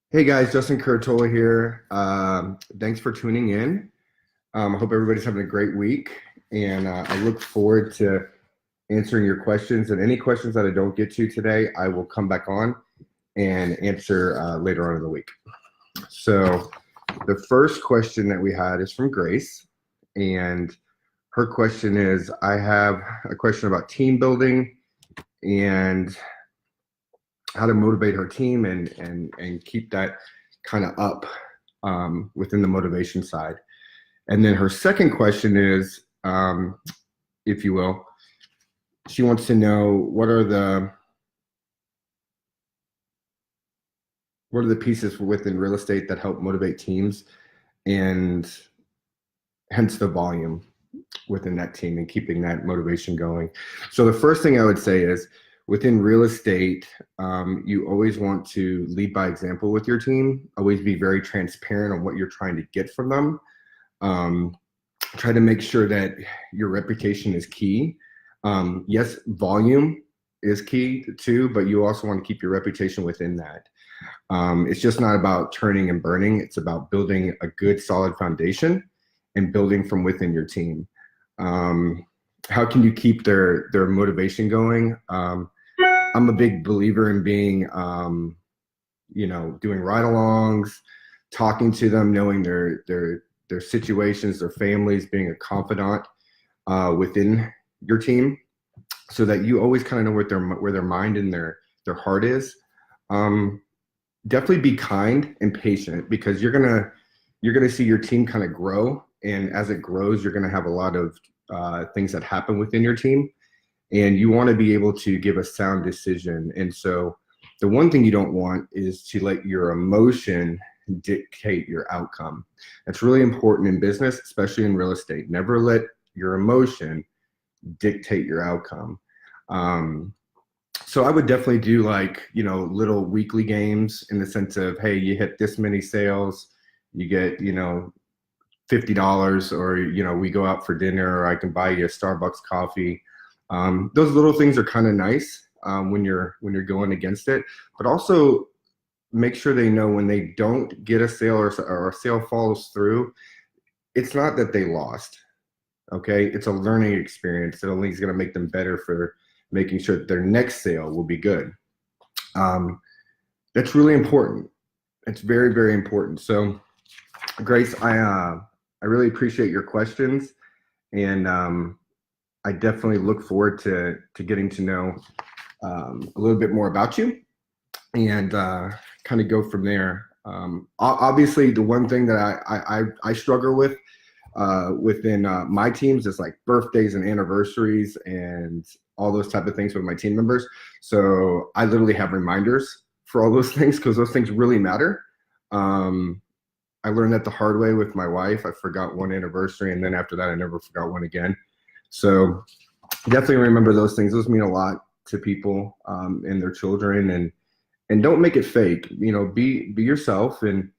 Hey guys, Justin Curatola here. Thanks for tuning in. I hope everybody's having a great week, and I look forward to answering your questions. And any questions that I don't get to today, I will come back on and answer later on in the week. So, the first question that we had is from Grace, and her question is, I have a question about team building and how to motivate her team and keep that kind of up within the motivation side. And then her second question is, if you will, she wants to know what are the pieces within real estate that help motivate teams, and hence the volume within that team and keeping that motivation going. So the first thing I would say is, within real estate, you always want to lead by example with your team. Always be very transparent on what you're trying to get from them. Try to make sure that your reputation is key. Yes, volume is key too, but you also want to keep your reputation within that. It's just not about turning and burning. It's about building a good, solid foundation and building from within your team. How can you keep their motivation going? I'm a big believer in being, doing ride-alongs, talking to them, knowing their situations, their families, being a confidant within your team, so that you always kind of know where their mind and their heart is. Definitely be kind and patient, because you're gonna see your team kind of grow, and as it grows, you're gonna have a lot of things that happen within your team. And you want to be able to give a sound decision. And so the one thing you don't want is to let your emotion dictate your outcome. That's really important in business, especially in real estate. Never let your emotion dictate your outcome. So I would definitely do little weekly games, in the sense of, hey, you hit this many sales, you get, $50, or, we go out for dinner, or I can buy you a Starbucks coffee. Those little things are kind of nice when you're going against it, but also make sure they know when they don't get a sale, or a sale falls through, it's not that they lost. Okay, it's a learning experience that only is going to make them better for making sure that their next sale will be good. That's really important. It's very, very important. So, Grace, I really appreciate your questions, and I definitely look forward to getting to know a little bit more about you, and kind of go from there. Obviously, the one thing that I struggle with within my teams is like birthdays and anniversaries and all those type of things with my team members. So I literally have reminders for all those things, because those things really matter. I learned that the hard way with my wife. I forgot one anniversary, and then after that, I never forgot one again. So definitely remember those things. Those mean a lot to people and their children, and don't make it fake. Be yourself, and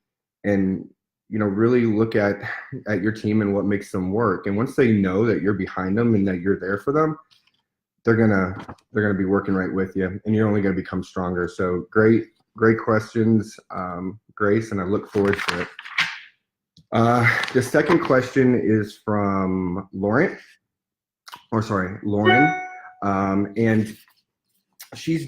really look at your team and what makes them work. And once they know that you're behind them and that you're there for them, they're gonna be working right with you, and you're only gonna become stronger. So great questions, Grace, and I look forward to it. The second question is from Lauren, and she's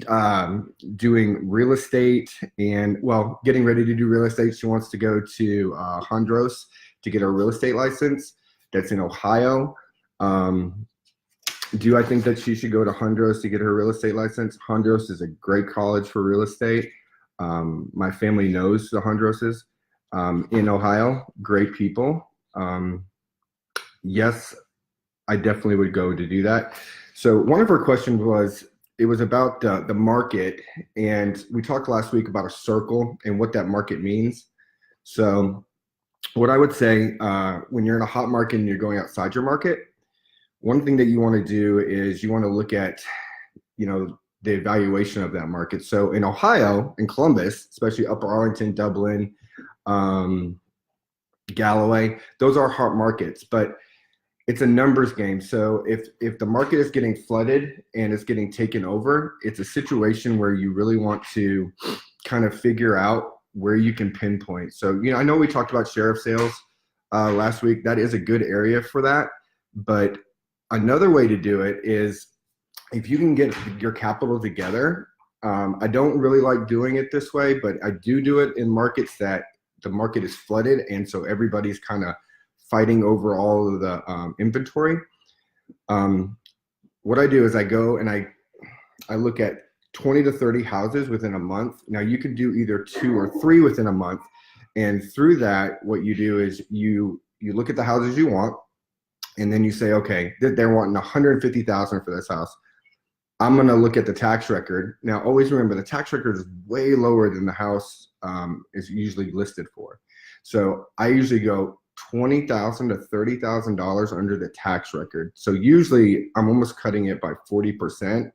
doing real estate, and getting ready to do real estate. She wants to go to Hondros to get her real estate license. That's in Ohio. Do I think that she should go to Hondros to get her real estate license? Hondros is a great college for real estate. My family knows the Hondroses in Ohio. Great people. Yes, I definitely would go to do that. So one of her questions was, it was about the market, and we talked last week about a circle and what that market means. So what I would say, when you're in a hot market and you're going outside your market, one thing that you want to do is you want to look at, the evaluation of that market. So in Ohio, in Columbus, especially Upper Arlington, Dublin, Galloway, those are hot markets, but it's a numbers game. So if the market is getting flooded and it's getting taken over, it's a situation where you really want to kind of figure out where you can pinpoint. So, I know we talked about sheriff sales last week. That is a good area for that. But another way to do it is if you can get your capital together. I don't really like doing it this way, but I do it in markets that the market is flooded, and so everybody's kind of fighting over all of the inventory. What I do is I go and I look at 20 to 30 houses within a month. Now you could do either 2 or 3 within a month, and through that, what you do is you look at the houses you want, and then you say, okay, they're wanting 150,000 for this house. I'm going to look at the tax record. Now, always remember the tax record is way lower than the house is usually listed for. So I usually go $20,000 to $30,000 under the tax record. So usually I'm almost cutting it by 40%.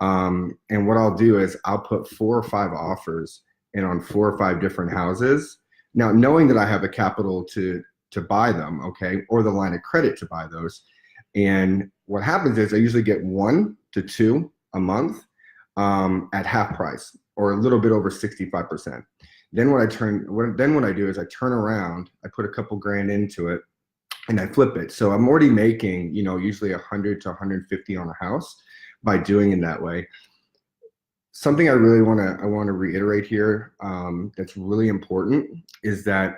And what I'll do is I'll put 4 or 5 offers in on 4 or 5 different houses. Now, knowing that I have the capital to buy them, okay, or the line of credit to buy those. And what happens is I usually get 1 to 2 a month at half price or a little bit over 65%. Then what I do is I turn around, I put a couple grand into it, and I flip it. So I'm already making, usually 100 to 150 on a house by doing it that way. Something I really want to reiterate here that's really important is that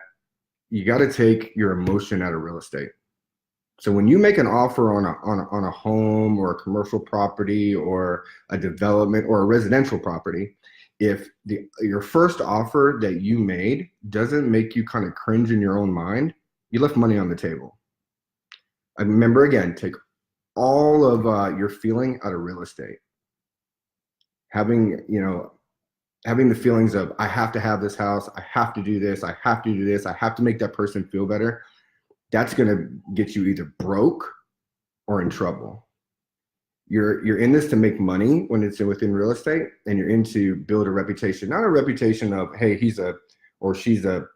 you got to take your emotion out of real estate. So when you make an offer on a home or a commercial property or a development or a residential property, if your first offer that you made doesn't make you kind of cringe in your own mind, you left money on the table. And remember, again, take all of your feeling out of real estate. Having the feelings of, I have to have this house, I have to do this, I have to do this, I have to make that person feel better. That's going to get you either broke or in trouble. You're in this to make money when it's within real estate, and you're in to build a reputation, not a reputation of, hey, he's or she's a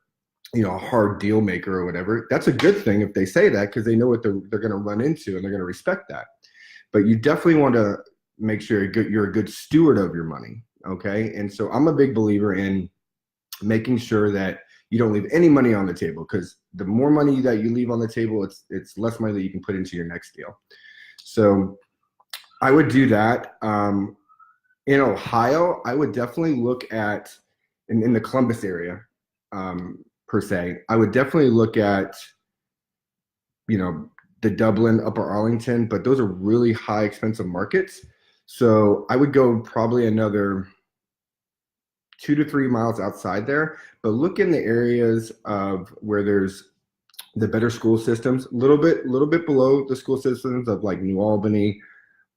hard deal maker or whatever. That's a good thing if they say that, because they know what they're going to run into and they're going to respect that. But you definitely want to make sure you're a good steward of your money. Okay. And so I'm a big believer in making sure that you don't leave any money on the table, because the more money that you leave on the table, it's less money that you can put into your next deal. So I would do that. In Ohio, I would definitely look at, in the Columbus area per se, I would definitely look at, the Dublin, Upper Arlington, but those are really high expensive markets. So I would go probably another 2 to 3 miles outside there, but look in the areas of where there's the better school systems, a little bit below the school systems of like New Albany,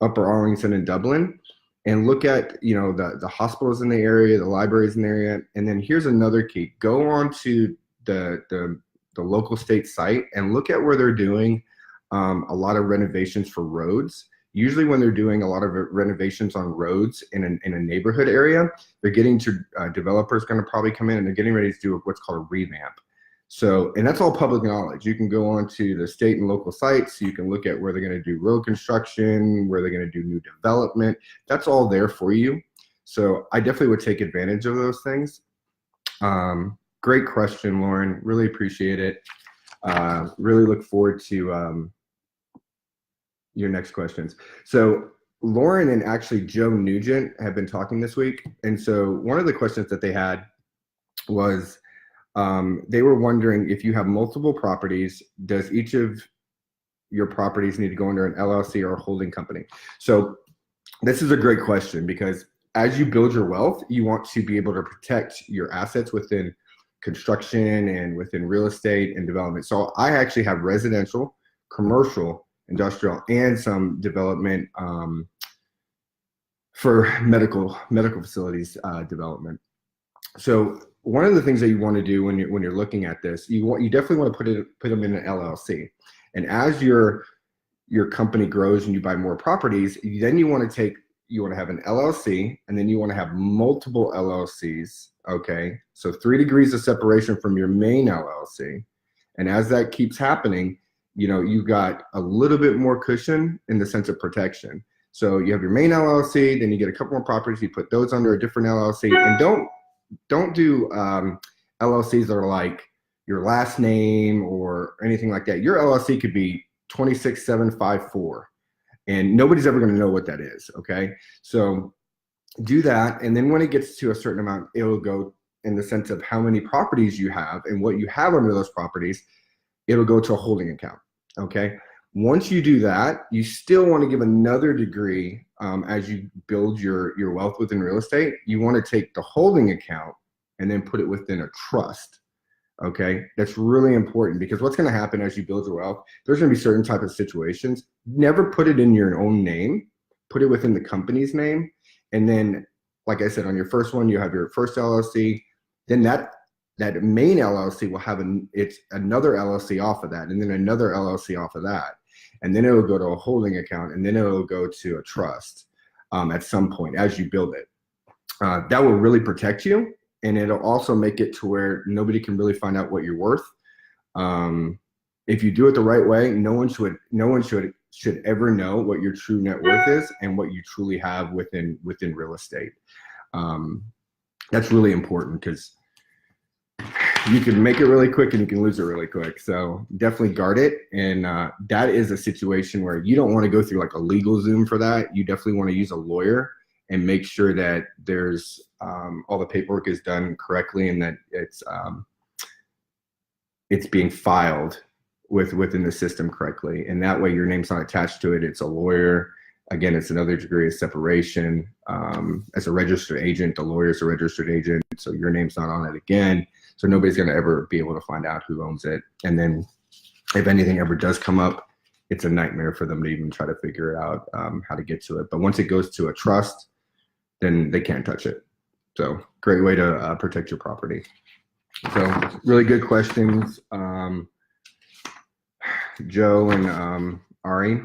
Upper Arlington, and Dublin, and look at the hospitals in the area, the libraries in the area. And then here's another key: go on to the local state site and look at where they're doing a lot of renovations for roads. Usually when they're doing a lot of renovations on roads in a neighborhood area, they're getting to developers going to probably come in and they're getting ready to do what's called a revamp. So, and that's all public knowledge. You can go on to the state and local sites. You can look at where they're going to do road construction, where they're going to do new development. That's all there for you. So I definitely would take advantage of those things. Great question, Lauren. Really appreciate it. Really look forward to your next questions. So Lauren and actually Joe Nugent have been talking this week. And so one of the questions that they had was, they were wondering, if you have multiple properties, does each of your properties need to go under an LLC or a holding company? So this is a great question, because as you build your wealth, you want to be able to protect your assets within construction and within real estate and development. So I actually have residential, commercial, industrial, and some development for medical facilities development. So one of the things that you want to do when you're looking at this, you definitely want to put them in an LLC. And as your company grows and you buy more properties, then you want to have an LLC, and then you want to have multiple LLCs. Okay, so 3 degrees of separation from your main LLC. And as that keeps happening, you got a little bit more cushion in the sense of protection. So you have your main LLC, then you get a couple more properties, you put those under a different LLC, and don't do LLCs that are like your last name or anything like that. Your LLC could be 26754, and nobody's ever going to know what that is. Okay, so do that, and then when it gets to a certain amount, it will go in the sense of how many properties you have and what you have under those properties. It'll go to a holding account. Okay. Once you do that, you still want to give another degree as you build your wealth within real estate. You want to take the holding account and then put it within a trust. Okay, that's really important, because what's going to happen as you build your wealth, there's going to be certain type of situations. Never put it in your own name, put it within the company's name. And then, like I said, on your first one, you have your first LLC, then that main LLC will have it's another LLC off of that, and then another LLC off of that. And then it will go to a holding account, and then it will go to a trust at some point as you build it. That will really protect you, and it'll also make it to where nobody can really find out what you're worth. If you do it the right way, no one should ever know what your true net worth is and what you truly have within real estate. That's really important, because you can make it really quick and you can lose it really quick. So definitely guard it. And that is a situation where you don't want to go through like a legal Zoom for that. You definitely want to use a lawyer and make sure that there's all the paperwork is done correctly, and that it's being filed within the system correctly. And that way your name's not attached to it. It's a lawyer. Again, it's another degree of separation. As a registered agent, the lawyer's a registered agent, so your name's not on it again. So nobody's going to ever be able to find out who owns it. And then if anything ever does come up, it's a nightmare for them to even try to figure out how to get to it. But once it goes to a trust, then they can't touch it. So great way to protect your property. So really good questions, Joe and Ari.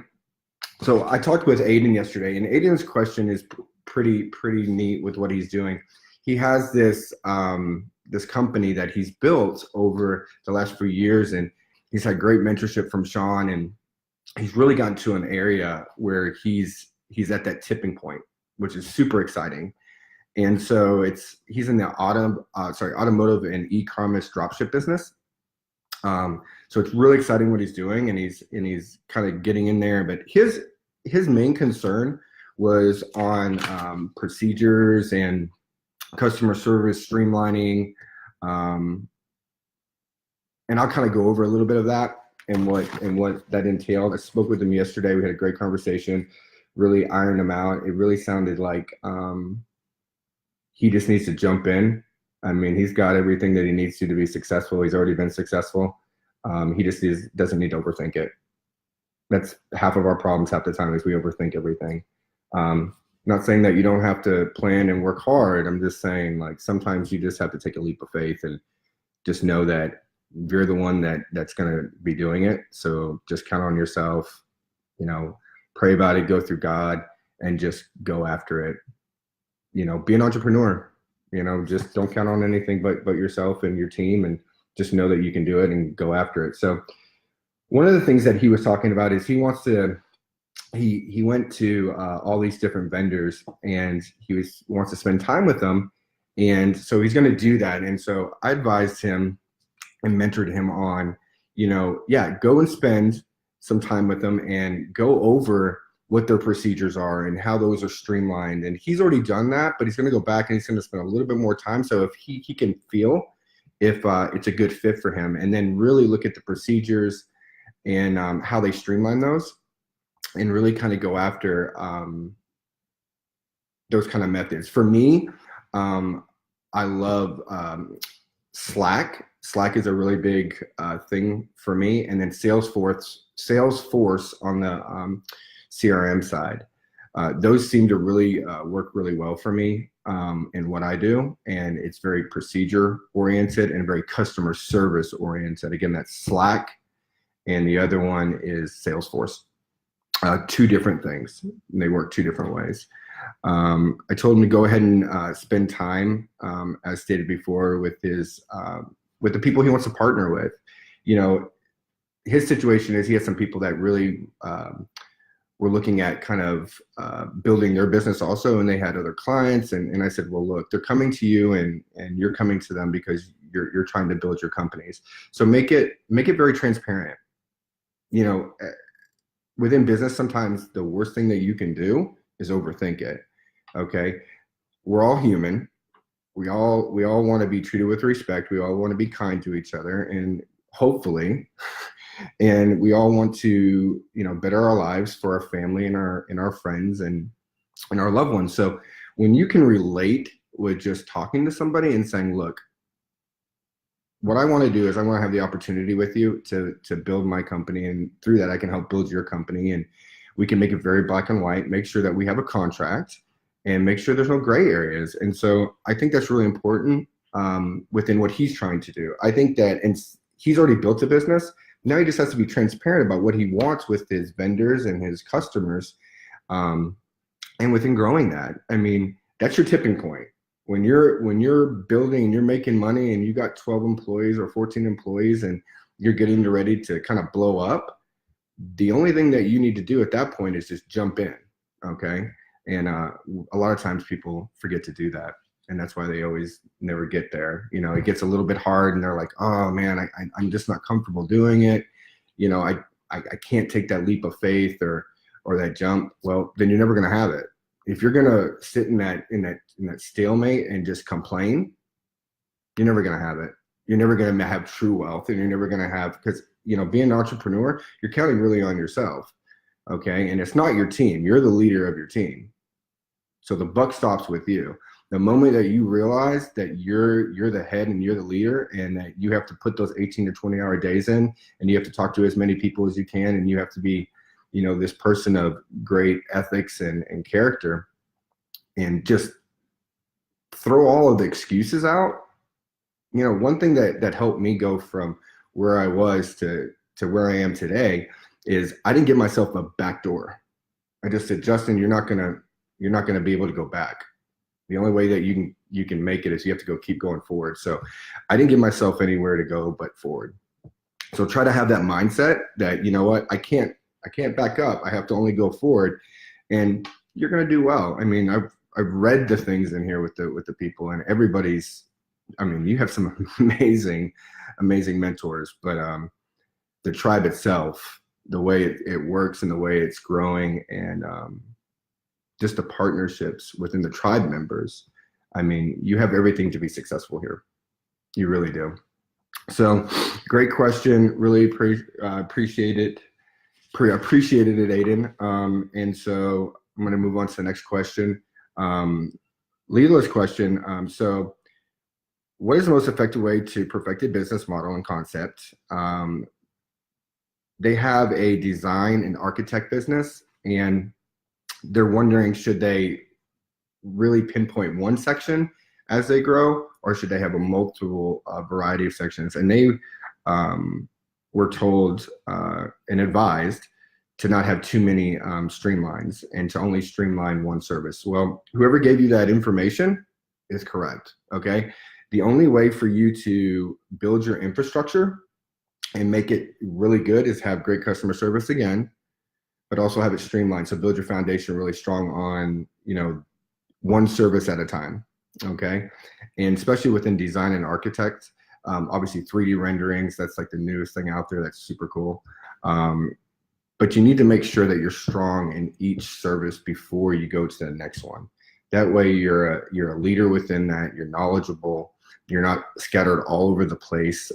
So I talked with Aiden yesterday, and Aiden's question is pretty neat with what he's doing. He has this this company that he's built over the last few years, and he's had great mentorship from Sean, and he's really gotten to an area where he's at that tipping point, which is super exciting. And so he's in the automotive and e-commerce dropship business. So it's really exciting what he's doing, and he's kind of getting in there. But his main concern was on procedures and customer service streamlining. And I'll kind of go over a little bit of that and what that entailed. I spoke with him yesterday. We had a great conversation, really ironed him out. It really sounded like he just needs to jump in. I mean, he's got everything that he needs to be successful. He's already been successful. He just doesn't need to overthink it. That's half of our problems half the time, is we overthink everything. Not saying that you don't have to plan and work hard. I'm just saying, like, sometimes you just have to take a leap of faith and just know that you're the one that's going to be doing it. So just count on yourself, pray about it, go through God, and just go after it. Be an entrepreneur, just don't count on anything but yourself and your team, and just know that you can do it and go after it. So one of the things that he was talking about is he went to all these different vendors, and he wants to spend time with them. And so he's going to do that. And so I advised him and mentored him on, go and spend some time with them and go over what their procedures are and how those are streamlined. And he's already done that, but he's going to go back and he's going to spend a little bit more time. So if he can feel if it's a good fit for him, and then really look at the procedures and how they streamline those, and really kind of go after those kind of methods. For me, I love Slack. Slack is a really big thing for me. And then Salesforce on the CRM side. Those seem to really work really well for me in what I do. And it's very procedure oriented and very customer service oriented. Again, that's Slack. And the other one is Salesforce. Two different things. They work two different ways. I told him to go ahead and spend time, as stated before, with with the people he wants to partner with. His situation is he has some people that really were looking at kind of building their business also, and they had other clients. And I said, well, look, they're coming to you, and you're coming to them because you're trying to build your companies. So make it very transparent. You know, within business, sometimes the worst thing that you can do is overthink it. Okay, we're all human. We all want to be treated with respect. We all want to be kind to each other, and hopefully, and we all want to, you know, better our lives for our family and our friends and our loved ones. So when you can relate with just talking to somebody and saying, look, what I want to do is I want to have the opportunity with you to build my company, and through that I can help build your company, and we can make it very black and white, make sure that we have a contract, and make sure there's no gray areas. And so I think that's really important within what he's trying to do. I think that, and he's already built a business. Now he just has to be transparent about what he wants with his vendors and his customers. And within growing that, I mean, that's your tipping point. When you're building and you're making money and you got 12 employees or 14 employees and you're getting ready to kind of blow up, the only thing that you need to do at that point is just jump in, okay? And a lot of times people forget to do that, and that's why they always never get there. You know, it gets a little bit hard, and they're like, oh man, I'm just not comfortable doing it. You know, I can't take that leap of faith or that jump. Well, then you're never gonna have it. If you're gonna sit in that stalemate and just complain, you're never gonna have it. You're never gonna have true wealth, and you're never gonna have, because, you know, being an entrepreneur, you're counting really on yourself, okay? And it's not your team. You're the leader of your team, so the buck stops with you. The moment that you realize that you're the head and you're the leader, and that you have to put those 18 to 20 hour days in, and you have to talk to as many people as you can, and you have to be, you know, this person of great ethics and character, and just throw all of the excuses out. You know, one thing that helped me go from where I was to where I am today is I didn't give myself a back door. I just said, Justin, you're not gonna be able to go back. The only way that you can make it is you have to keep going forward. So I didn't give myself anywhere to go but forward. So try to have that mindset that, you know what, I can't back up. I have to only go forward, and you're going to do well. I mean, I've read the things in here with the people, and everybody's, I mean, you have some amazing mentors, but the tribe itself, the way it works and the way it's growing, and just the partnerships within the tribe members. I mean, you have everything to be successful here. You really do. So great question. Really appreciate it. Appreciated it, Aiden. And so I'm going to move on to the next question. Leila's question. So what is the most effective way to perfect a business model and concept? They have a design and architect business, and they're wondering, should they really pinpoint one section as they grow, or should they have a multiple variety of sections? And they were told and advised to not have too many streamlines, and to only streamline one service. Well, whoever gave you that information is correct, okay? The only way for you to build your infrastructure and make it really good is have great customer service again, but also have it streamlined. So build your foundation really strong on, you know, one service at a time, okay? And especially within design and architect, obviously 3D renderings, that's like the newest thing out there. That's super cool. But you need to make sure that you're strong in each service before you go to the next one. That way you're a leader within that, you're knowledgeable, you're not scattered all over the place.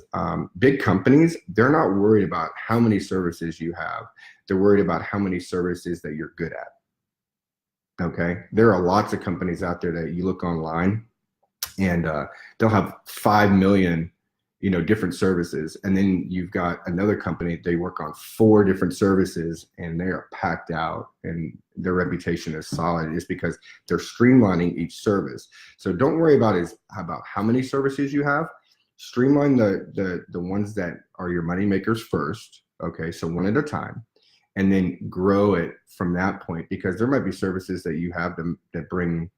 Big companies, they're not worried about how many services you have. They're worried about how many services that you're good at. Okay, there are lots of companies out there that you look online, and they'll have 5 million, you know, different services, and then you've got another company, they work on 4 different services, and they are packed out, and their reputation is solid just because they're streamlining each service. So don't worry about how many services you have. Streamline the ones that are your money makers first. Okay, so one at a time, and then grow it from that point, because there might be services that you have that bring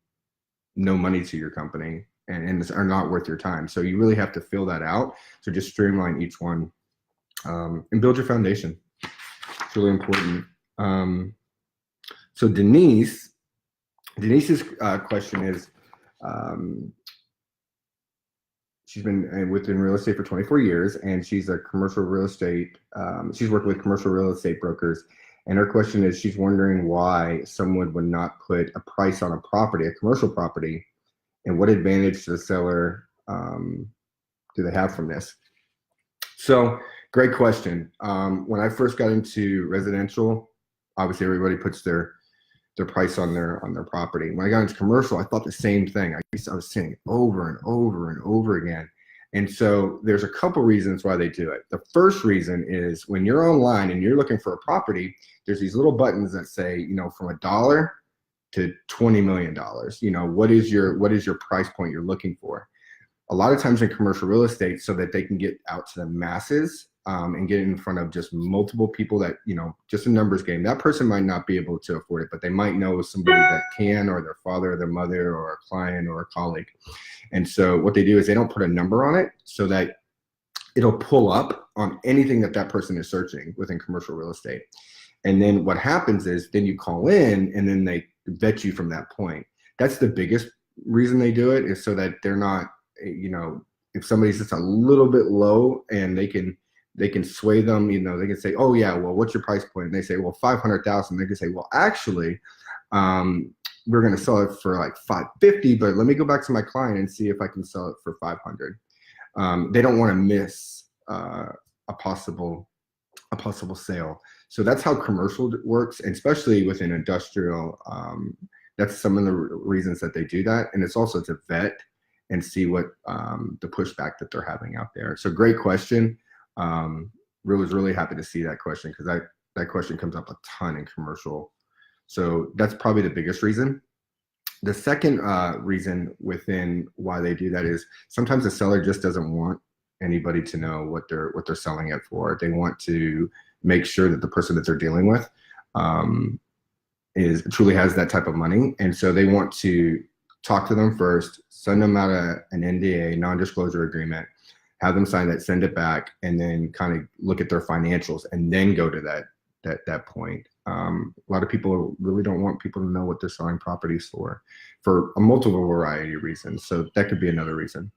no money to your company and are not worth your time. So you really have to fill that out. So just streamline each one and build your foundation. It's really important. So Denise's question is, she's been within real estate for 24 years, and she's a commercial real estate. She's worked with commercial real estate brokers, and her question is, she's wondering why someone would not put a price on a property, a commercial property, and what advantage to the seller do they have from this? So, great question. When I first got into residential, obviously everybody puts their price on their property. When I got into commercial, I thought the same thing. I was saying it over and over and over again. And so there's a couple reasons why they do it. The first reason is when you're online and you're looking for a property, there's these little buttons that say, you know, from $1 to $20 million. You know, what is your price point you're looking for? A lot of times in commercial real estate, so that they can get out to the masses and get in front of just multiple people that, you know, just a numbers game. That person might not be able to afford it, but they might know somebody that can, or their father or their mother or a client or a colleague. And so what they do is they don't put a number on it so that it'll pull up on anything that person is searching within commercial real estate. And then what happens is then you call in and then they vet you from that point. That's the biggest reason they do it, is so that they're not, you know, if somebody's just a little bit low and they can sway them, you know, they can say, oh yeah, well, what's your price point? And they say, well, 500,000. They can say, well, actually, we're going to sell it for like 550, but let me go back to my client and see if I can sell it for 500. They don't want to miss a possible sale. So that's how commercial works, and especially within industrial. That's some of the reasons that they do that. And it's also to vet and see what the pushback that they're having out there. So great question. Was really happy to see that question, because that question comes up a ton in commercial. So that's probably the biggest reason. The second reason within why they do that is sometimes the seller just doesn't want anybody to know what they're selling it for. They want to make sure that the person that they're dealing with truly has that type of money, and so they want to talk to them first, send them out an NDA, non-disclosure agreement, have them sign that, send it back, and then kind of look at their financials and then go to that point. A lot of people really don't want people to know what they're selling properties for a multiple variety of reasons. So that could be another reason.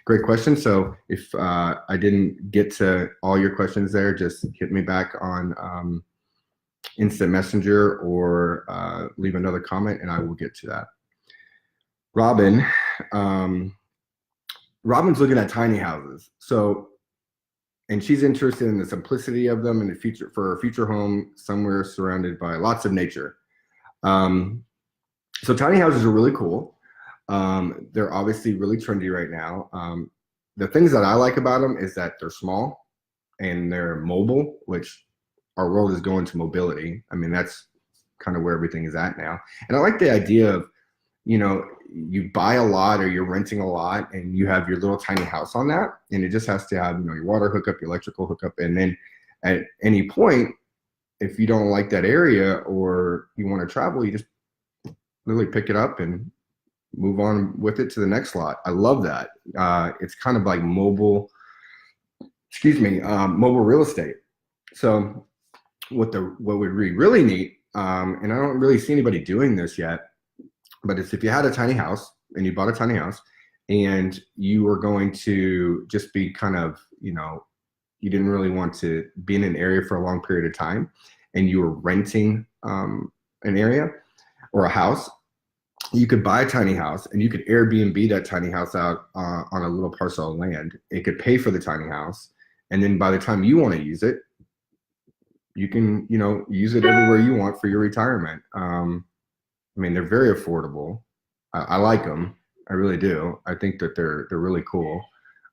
Great question. So if I didn't get to all your questions there, just hit me back on Instant Messenger or leave another comment and I will get to that. Robin's looking at tiny houses. So, and she's interested in the simplicity of them in the future, for a future home somewhere surrounded by lots of nature. So tiny houses are really cool. They're obviously really trendy right now. The things that I like about them is that they're small and they're mobile, which our world is going to mobility. I mean, that's kind of where everything is at now. And I like the idea of, you know, you buy a lot or you're renting a lot and you have your little tiny house on that, and it just has to have, you know, your water hookup, your electrical hookup, and then at any point, if you don't like that area or you want to travel, you just literally pick it up and move on with it to the next lot. I love that. It's kind of like mobile real estate. So what would be really neat, and I don't really see anybody doing this yet, but it's if you had a tiny house and you bought a tiny house and you were going to just be kind of, you know, you didn't really want to be in an area for a long period of time and you were renting an area or a house, you could buy a tiny house and you could Airbnb that tiny house out on a little parcel of land. It could pay for the tiny house. And then by the time you want to use it, you can, you know, use it everywhere you want for your retirement. I mean, they're very affordable. I like them. I really do. I think that they're really cool.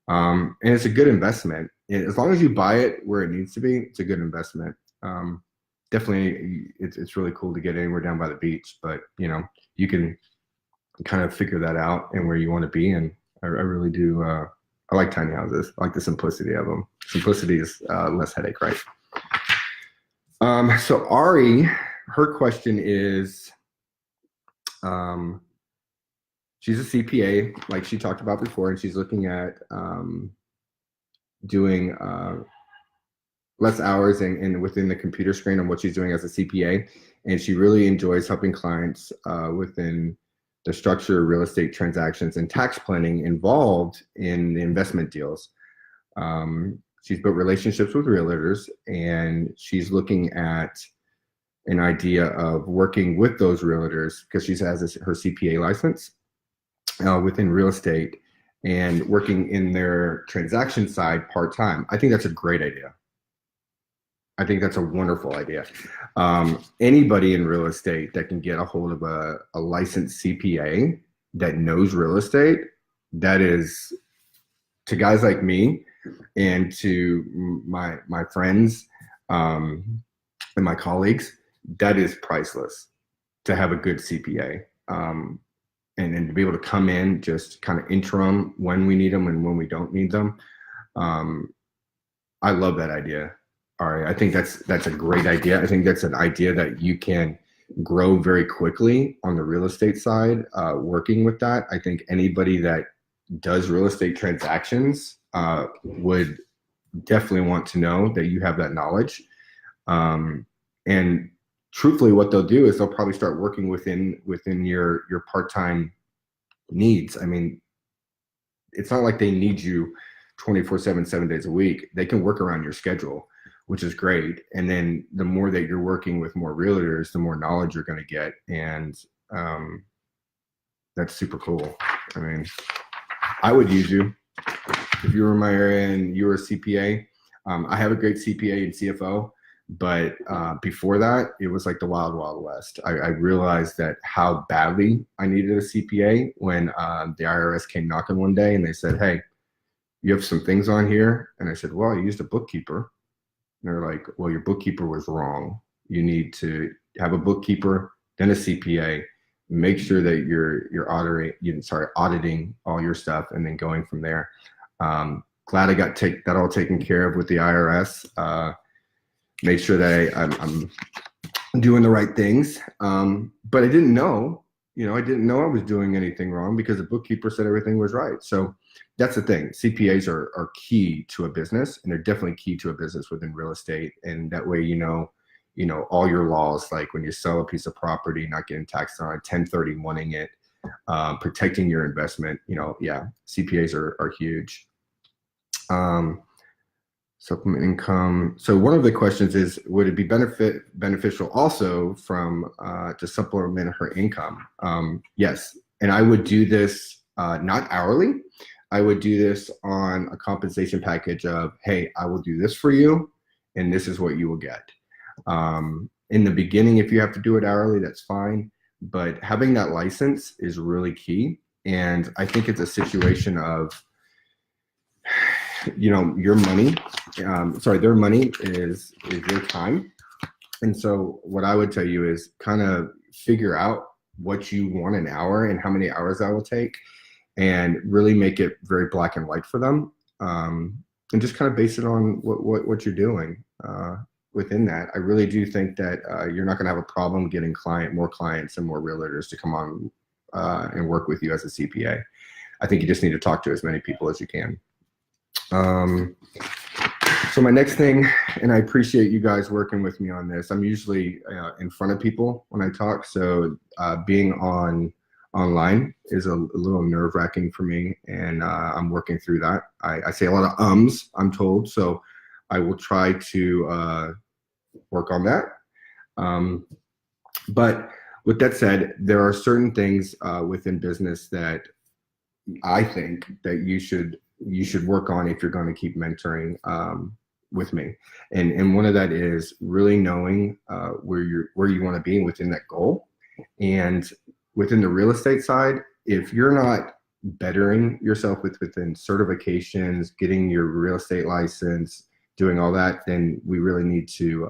And it's a good investment. As long as you buy it where it needs to be, it's a good investment. Definitely, it's really cool to get anywhere down by the beach, but you know, you can kind of figure that out and where you want to be. And I really do. I like tiny houses. I like the simplicity of them. Simplicity is less headache, right? So Ari, her question is, she's a CPA, like she talked about before, and she's looking at doing less hours and within the computer screen on what she's doing as a CPA. And she really enjoys helping clients within the structure of real estate transactions and tax planning involved in the investment deals. She's built relationships with realtors, and she's looking at an idea of working with those realtors because she has her CPA license within real estate and working in their transaction side part-time. I think that's a great idea. I think that's a wonderful idea. Anybody in real estate that can get a hold of a licensed CPA that knows real estate, that is, to guys like me and to my friends and my colleagues, that is priceless to have a good CPA. And to be able to come in, just kind of interim when we need them and when we don't need them. I love that idea, Ari. I think that's a great idea. I think that's an idea that you can grow very quickly on the real estate side, working with that. I think anybody that does real estate transactions would definitely want to know that you have that knowledge. And truthfully, what they'll do is they'll probably start working within your part-time needs. I mean, it's not like they need you 24/7, 7 days a week. They can work around your schedule, which is great. And then the more that you're working with more realtors, the more knowledge you're going to get. And that's super cool. I mean, I would use you if you were in my area and you were a CPA. I have a great CPA and CFO. But before that, it was like the wild, wild west. I realized that how badly I needed a CPA when the IRS came knocking one day and they said, hey, you have some things on here. And I said, well, I used a bookkeeper. And they're like, well, your bookkeeper was wrong. You need to have a bookkeeper, then a CPA, make sure that you're auditing all your stuff and then going from there. Glad I got that all taken care of with the IRS. Make sure that I'm doing the right things. But I didn't know, I didn't know I was doing anything wrong because the bookkeeper said everything was right. So that's the thing. CPAs are key to a business, and they're definitely key to a business within real estate. And that way, all your laws, like when you sell a piece of property, not getting taxed on it, 1031ing it, protecting your investment, CPAs are huge. Supplement income. So one of the questions is, would it be beneficial also to supplement her income? Yes, and I would do this not hourly. I would do this on a compensation package of, hey, I will do this for you, and this is what you will get. In the beginning, if you have to do it hourly, that's fine. But having that license is really key, and I think it's a situation of, your money. Their money is your time. And so what I would tell you is kind of figure out what you want an hour and how many hours that will take, and really make it very black and white for them. And just kind of base it on what you're doing within that. I really do think that you're not going to have a problem getting more clients and more realtors to come on and work with you as a CPA. I think you just need to talk to as many people as you can. So my next thing, and I appreciate you guys working with me on this. I'm usually in front of people when I talk, so being online is a little nerve-wracking for me, and I'm working through that. I say a lot of ums, I'm told, so I will try to work on that. But with that said, there are certain things within business that I think that you should work on if you're going to keep mentoring with me. And one of that is really knowing where you want to be within that goal. And within the real estate side, if you're not bettering yourself within certifications, getting your real estate license, doing all that, then we really need to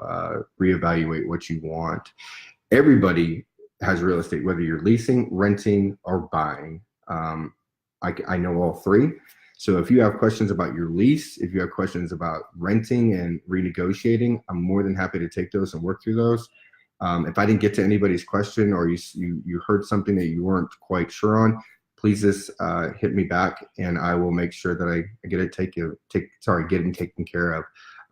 reevaluate what you want. Everybody has real estate, whether you're leasing, renting, or buying. I know all three. So if you have questions about your lease, if you have questions about renting and renegotiating, I'm more than happy to take those and work through those. If I didn't get to anybody's question, or you heard something that you weren't quite sure on, please just hit me back, and I will make sure that I get it taken care of.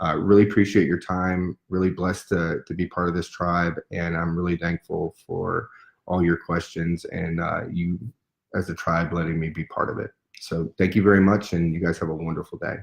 Really appreciate your time. Really blessed to be part of this tribe, and I'm really thankful for all your questions and you as a tribe letting me be part of it. So thank you very much, and you guys have a wonderful day.